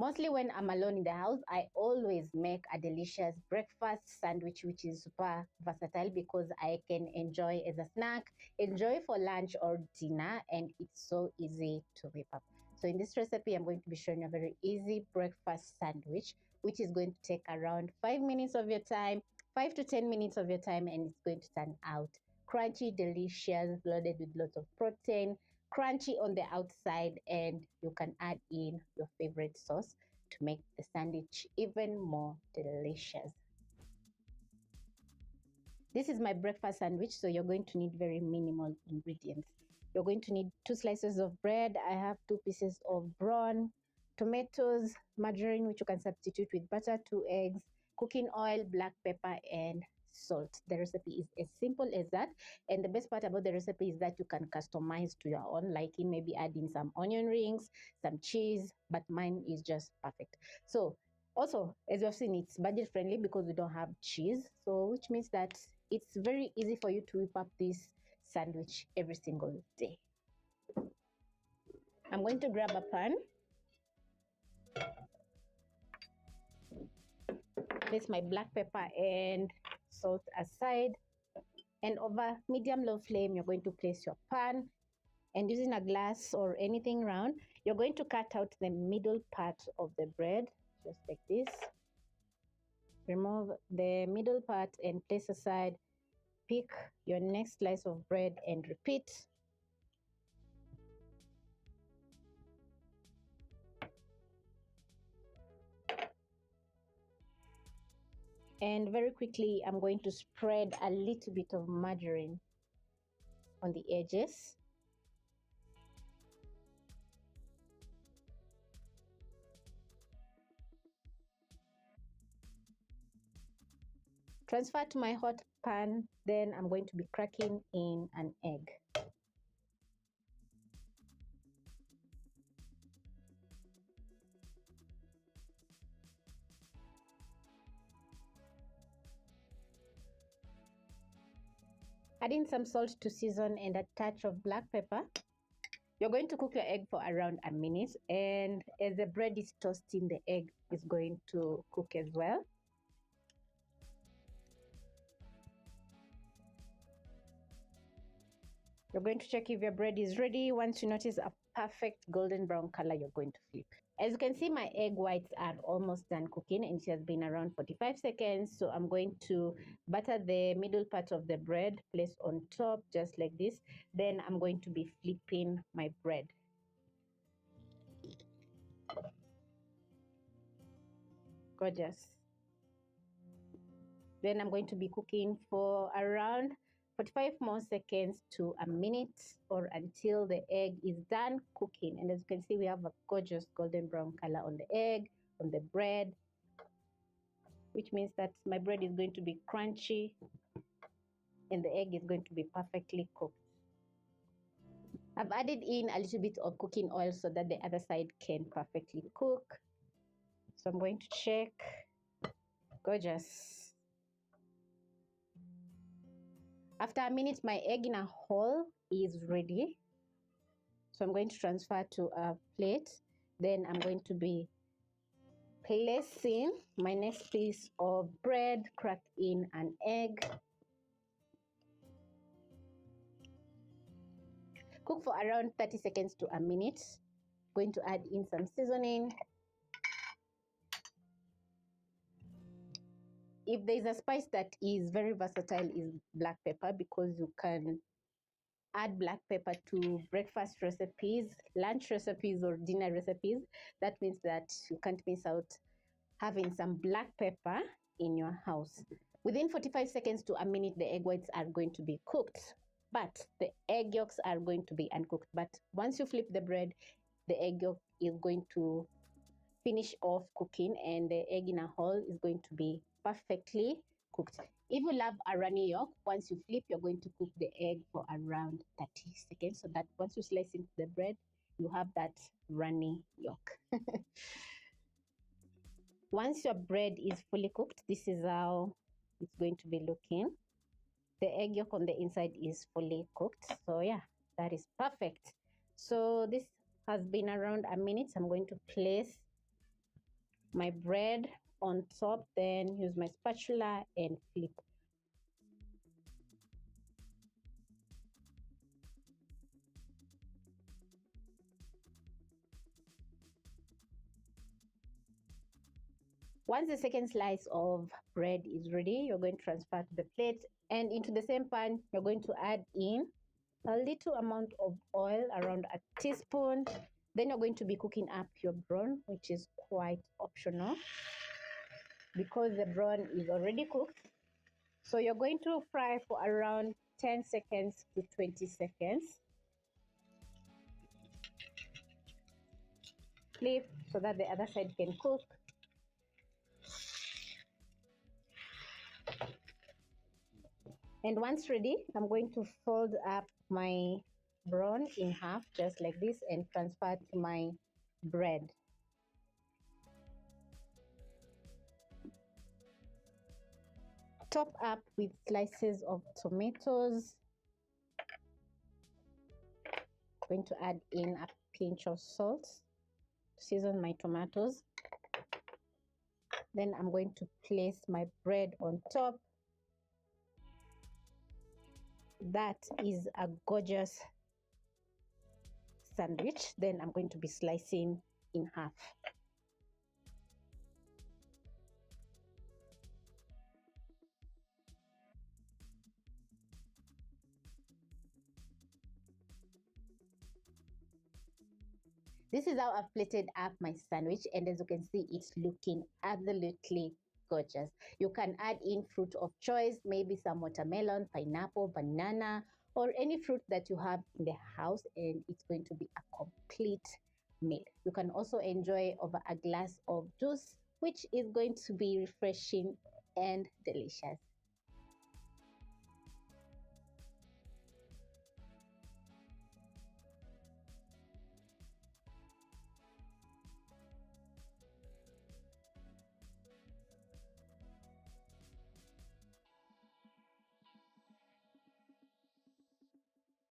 Mostly when I'm alone in the house, I always make a delicious breakfast sandwich, which is super versatile because I can enjoy as a snack, enjoy for lunch or dinner, and it's so easy to whip up. So in this recipe, I'm going to be showing a very easy breakfast sandwich, which is going to take around 5 minutes of your time, 5 to 10 minutes of your time, and it's going to turn out crunchy, delicious, loaded with lots of protein, crunchy on the outside, and you can add in your favorite sauce to make the sandwich even more delicious. This is my breakfast sandwich, so you're going to need very minimal ingredients. You're going to need 2 slices of bread. I have 2 pieces of brawn, tomatoes, margarine, which you can substitute with butter, 2 eggs, cooking oil, black pepper, and salt. The recipe is as simple as that, and the best part about the recipe is that you can customize to your own liking, maybe add in some onion rings, some cheese, but mine is just perfect. So also, as you have seen, it's budget friendly because we don't have cheese, so which means that it's very easy for you to whip up this sandwich every single day. I'm going to grab a pan, place my black pepper and salt aside, and over medium-low flame, you're going to place your pan, and using a glass or anything round, you're going to cut out the middle part of the bread, just like this. Remove the middle part and place aside. Pick your next slice of bread and repeat. And very quickly, I'm going to spread a little bit of margarine on the edges. Transfer to my hot pan, then I'm going to be cracking in an egg. Add in some salt to season and a touch of black pepper. You're going to cook your egg for around a minute, and as the bread is toasting, the egg is going to cook as well. You're going to check if your bread is ready. Once you notice a perfect golden brown color, you're going to flip. As you can see, my egg whites are almost done cooking, and it has been around 45 seconds. So I'm going to butter the middle part of the bread, place on top just like this. Then I'm going to be flipping my bread. Gorgeous. Then I'm going to be cooking for around 45 more seconds to a minute, or until the egg is done cooking. And as you can see, we have a gorgeous golden brown color on the egg, on the bread, which means that my bread is going to be crunchy and the egg is going to be perfectly cooked. I've added in a little bit of cooking oil so that the other side can perfectly cook. So I'm going to check. Gorgeous. After a minute, my egg in a hole is ready. So I'm going to transfer to a plate. Then I'm going to be placing my next piece of bread, cracked in an egg. Cook for around 30 seconds to a minute. Going to add in some seasoning. If there's a spice that is very versatile, is black pepper, because you can add black pepper to breakfast recipes, lunch recipes, or dinner recipes. That means that you can't miss out having some black pepper in your house. Within 45 seconds to a minute, the egg whites are going to be cooked, but the egg yolks are going to be uncooked. But once you flip the bread, the egg yolk is going to finish off cooking, and the egg in a hole is going to be perfectly cooked. If you love a runny yolk, once you flip, you're going to cook the egg for around 30 seconds, so that once you slice into the bread, you have that runny yolk. Once your bread is fully cooked, this is how it's going to be looking. The egg yolk on the inside is fully cooked. So yeah, that is perfect. So this has been around a minute. I'm going to place my bread on top, then use my spatula and flip. Once the second slice of bread is ready, you're going to transfer to the plate, and into the same pan, you're going to add in a little amount of oil, around a teaspoon. Then you're going to be cooking up your brawn, which is quite optional because the brawn is already cooked. So you're going to fry for around 10 seconds to 20 seconds. Flip so that the other side can cook. And once ready, I'm going to fold up my brawn in half just like this and transfer to my bread. Top up with slices of tomatoes. Going to add in a pinch of salt to season my tomatoes. Then I'm going to place my bread on top. That is a gorgeous sandwich. Then I'm going to be slicing in half. This is how I've plated up my sandwich, and as you can see, it's looking absolutely gorgeous. You can add in fruit of choice, maybe some watermelon, pineapple, banana, or any fruit that you have in the house, and it's going to be a complete meal. You can also enjoy over a glass of juice, which is going to be refreshing and delicious.